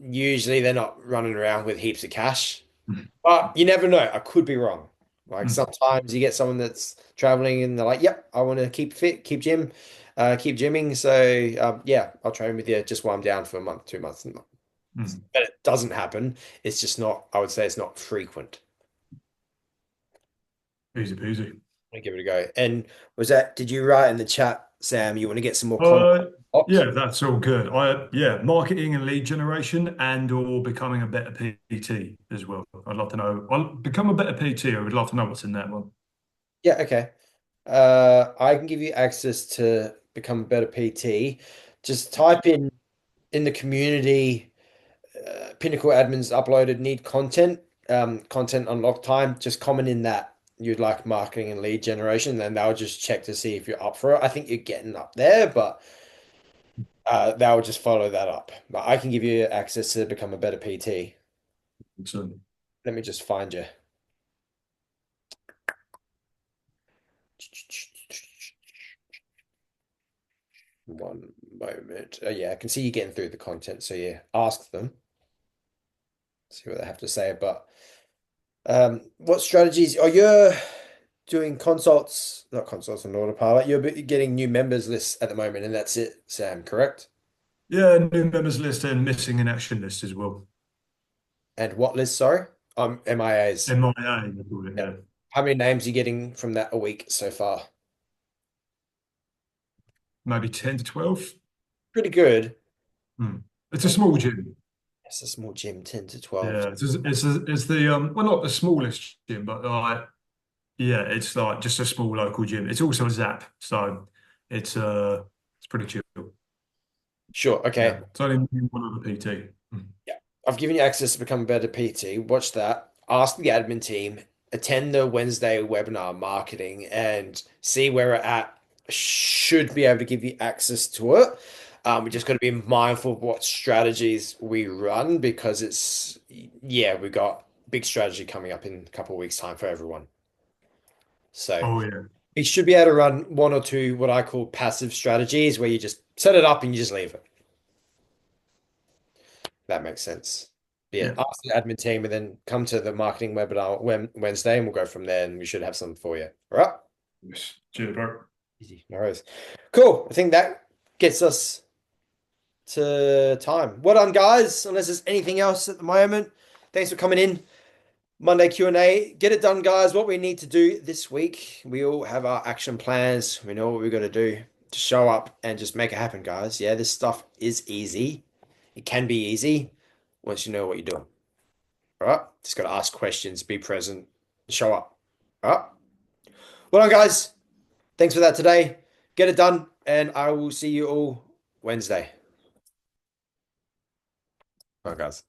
Usually they're not running around with heaps of cash, Mm. but you never know. I could be wrong. Like Mm. sometimes you get someone that's traveling and they're like, "Yep, I want to keep fit, keep gymming." So yeah, I'll train with you just while I'm down for a month, 2 months. Mm. But it doesn't happen. It's just not. I would say it's not frequent. Easy peasy. I give it a go. And was that? Did you write in the chat, Sam? You want to get some more content? Uh, yeah, that's all good. Yeah, marketing and lead generation and or becoming a better PT as well. I'd love to know. I'll become a better PT. I would love to know what's in that one. Yeah, okay. I can give you access to become a better PT. Just type in the community, Pinnacle admins uploaded need content, content unlock time. Just comment in that you'd like marketing and lead generation, then they'll just check to see if you're up for it. I think you're getting up there, but they'll just follow that up. But I can give you access to become a better PT. So, Let me just find you. One moment. Oh, yeah, I can see you getting through the content. So yeah, ask them, see what they have to say. But what strategies are you doing consults, not consults on autopilot? You're getting new members lists at the moment, and that's it, Sam, correct? yeah, new members list and missing in action list as well. And what list, sorry? MIAs. MIA, we call it, Yeah. yeah. How many names are you getting from that a week so far? Maybe 10 to 12. Pretty good. Hmm. It's a small gym. It's a small gym, 10 to 12. Yeah, it's the well, not the smallest gym, but like yeah, it's like just a small local gym. It's also a Zap, so it's pretty chill. Sure, okay. Yeah, it's only me and one other PT. Hmm. Yeah. I've given you access to become a better PT. Watch that. Ask the admin team, attend the Wednesday webinar marketing and see where we're at. Should be able to give you access to it. We just got to be mindful of what strategies we run because yeah, we got big strategy coming up in a couple of weeks' time for everyone. So Oh yeah, you should be able to run one or two what I call passive strategies where you just set it up and you just leave it. That makes sense. Yeah, yeah. ask the admin team and then come to the marketing webinar Wednesday and we'll go from there and we should have something for you. All right? Yes. Cheers, bro. Easy. No worries. Cool. I think that gets us to time. Well done, guys. Unless there's anything else at the moment. Thanks for coming in. Monday Q&A. Get it done, guys. What we need to do this week. We all have our action plans. We know what we've got to do to show up and just make it happen, guys. Yeah, this stuff is easy. It can be easy once you know what you're doing. All right? Just got to ask questions, be present, show up. All right? Well done, guys. Thanks for that today. Get it done, and I will see you all Wednesday. All right, guys.